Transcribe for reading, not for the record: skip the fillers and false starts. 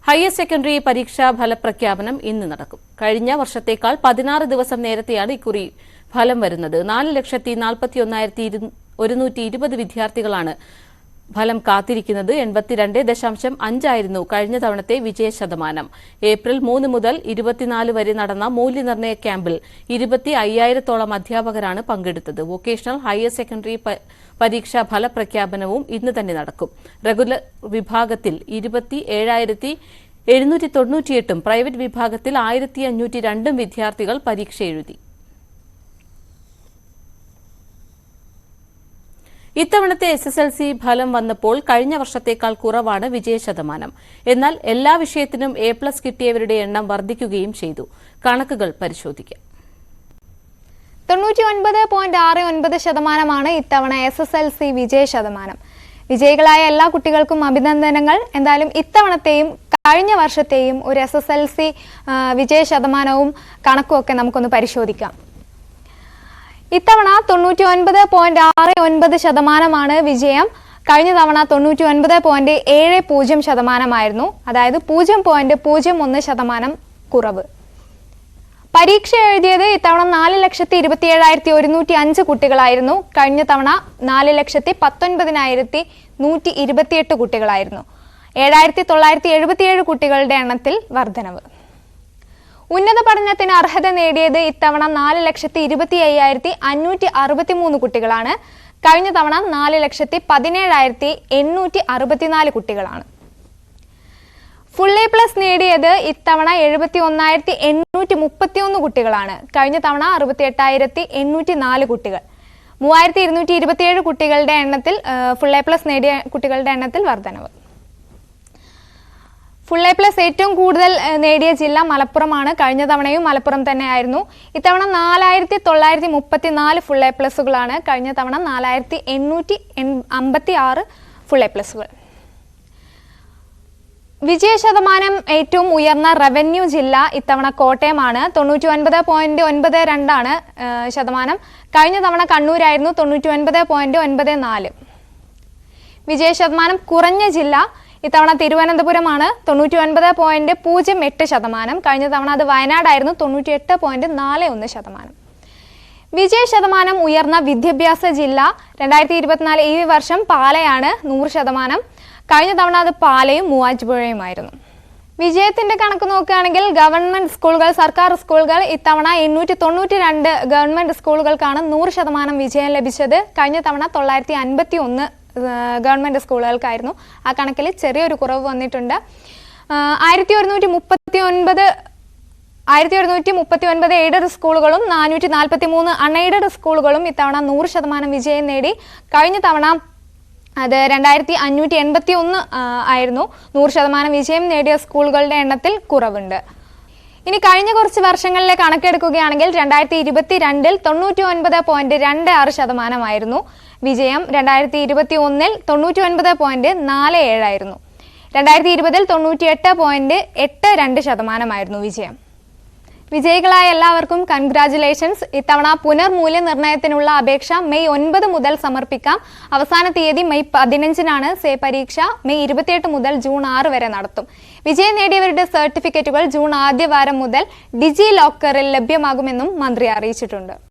Higher secondary പരീക്ഷാ ഫലപ്രഖ്യാപനം ഇന്ന് നടക്കും. കഴിഞ്ഞ വർഷത്തേക്കാൾ 16 ദിവസം നേരത്തെയാണ് ഇക്കുറി ഫലം വരുന്നത്. 4,41,120 വിദ്യാർത്ഥികളാണ് ഫലം കാത്തിരിക്കുന്നത്. 82.5 ആയിരുന്നു കഴിഞ്ഞ തവണത്തെ വിജയ ശതമാനം. ഏപ്രിൽ 3 മുതൽ 24 വരെ നടന്ന മൂല്യനിർണ്ണയ ക്യാമ്പിൽ 25,000-ഓളം അധ്യാപകരാണ് പങ്കെടുത്തത്. വൊക്കേഷണൽ ഹയർ സെക്കൻഡറി പരീക്ഷാ ഫലപ്രഖ്യാപനവും ഇന്ന് തന്നെ നടക്കും. റെഗുലർ വിഭാഗത്തിൽ 27,798 പ്രൈവറ്റ് വിഭാഗത്തിൽ 1,502 വിദ്യാർത്ഥികൾ പരീക്ഷ എഴുതി. ഇത്തവണത്തെ SSLC ഫലം വന്നപ്പോൾ കഴിഞ്ഞ വർഷത്തേക്കാൾ കുറവാണ് വിജയശതമാനം. എന്നാൽ എല്ലാ വിഷയത്തിനും A+ കിട്ടിയവരുടെ എണ്ണം വർദ്ധിക്കുകയും ചെയ്തു. കണക്കുകൾ പരിശോധിക്കാം. 99.69% ഇത്തവണ SSLC വിജയ ശതമാനം. വിജയികളായ എല്ലാ കുട്ടികൾക്കും അഭിനന്ദനങ്ങൾ. എന്തായാലും ഇത്തവണത്തെയും കഴിഞ്ഞ വർഷത്തെയും ഒരു SSLC വിജയ ശതമാനവും കണക്കും ഒക്കെ നമുക്കൊന്ന് പരിശോധിക്കാം. ഇത്തവണ 99.69% വിജയം. കഴിഞ്ഞ തവണ 99.70% അതായത് 0.01% കുറവ്. പരീക്ഷ എഴുതിയത് ഇത്തവണ 4,27,105 കുട്ടികളായിരുന്നു. കഴിഞ്ഞ തവണ 4,19,128 കുട്ടികളായിരുന്നു. 7,977 കുട്ടികളുടെ എണ്ണത്തിൽ വർധനവ്. ഉന്നത പഠനത്തിന് അർഹത നേടിയത് ഇത്തവണ 4,25,563 കുട്ടികളാണ്. കഴിഞ്ഞ തവണ 4,17,864 കുട്ടികളാണ്. ഫുൾ A+ നേടിയത് ഇത്തവണ 71,831 കുട്ടികളാണ്. കഴിഞ്ഞ തവണ 68,804 കുട്ടികൾ. 3,227 കുട്ടികളുടെ എണ്ണത്തിൽ ഫുൾ A+ നേടിയ കുട്ടികളുടെ എണ്ണത്തിൽ വർധനവ്. ഫുൾ A+ ഏറ്റവും കൂടുതൽ നേടിയ ജില്ല മലപ്പുറമാണ്. കഴിഞ്ഞ തവണയും മലപ്പുറം തന്നെയായിരുന്നു. ഇത്തവണ 4,934 ഫുൾ A+. കഴിഞ്ഞ തവണ 4,856 ഫുൾ A+. വിജയ ശതമാനം ഏറ്റവും ഉയർന്ന റവന്യൂ ജില്ല ഇത്തവണ കോട്ടയമാണ്. 99.92% ശതമാനം. കഴിഞ്ഞ തവണ കണ്ണൂരായിരുന്നു 99.94. വിജയ ശതമാനം കുറഞ്ഞ ജില്ല ഇത്തവണ തിരുവനന്തപുരമാണ്. 99.08%. കഴിഞ്ഞ തവണ അത് വയനാടായിരുന്നു. 98.41%. വിജയ ശതമാനം ഉയർന്ന വിദ്യാഭ്യാസ ജില്ല 2024 ഈ വർഷം പാലയാണ്. 100%. കഴിഞ്ഞ തവണ അത് പാലയും മൂവാറ്റുപുഴയുമായിരുന്നു. വിജയത്തിന്റെ കണക്ക് നോക്കുകയാണെങ്കിൽ ഗവൺമെന്റ് സ്കൂളുകൾ, സർക്കാർ സ്കൂളുകൾ ഇത്തവണ 892 ഗവൺമെന്റ് സ്കൂളുകൾക്കാണ് 100% വിജയം ലഭിച്ചത്. കഴിഞ്ഞ തവണ 951 ഗവൺമെന്റ് സ്കൂളുകൾക്കായിരുന്നു. ആ കണക്കിൽ ചെറിയൊരു കുറവ് വന്നിട്ടുണ്ട്. 1139 എയ്ഡഡ് സ്കൂളുകളും 443 അൺഎയ്ഡഡ് സ്കൂളുകളും ഇത്തവണ 100% വിജയം നേടി. കഴിഞ്ഞ തവണ അത് 2,581 ആയിരുന്നു. 100% വിജയം നേടിയ സ്കൂളുകളുടെ എണ്ണത്തിൽ കുറവുണ്ട്. ഇനി കഴിഞ്ഞ കുറച്ച് വർഷങ്ങളിലെ കണക്കെടുക്കുകയാണെങ്കിൽ 2022 99.26% വിജയം. 2021 99.47 ആയിരുന്നു. 2020 98.82% വിജയം. വിജയികളായ എല്ലാവർക്കും കൺഗ്രാജുലേഷൻസ്. ഇത്തവണ പുനർമൂല്യനിർണ്ണയത്തിനുള്ള അപേക്ഷ മെയ് 9 മുതൽ സമർപ്പിക്കാം. അവസാന തീയതി മെയ് 15-നാണ്. പരീക്ഷ മെയ് 28 മുതൽ ജൂൺ 6 വരെ നടത്തും. വിജയം നേടിയവരുടെ സർട്ടിഫിക്കറ്റുകൾ ജൂൺ ആദ്യവാരം മുതൽ ഡിജി ലോക്കറിൽ ലഭ്യമാകുമെന്നും മന്ത്രി അറിയിച്ചിട്ടുണ്ട്.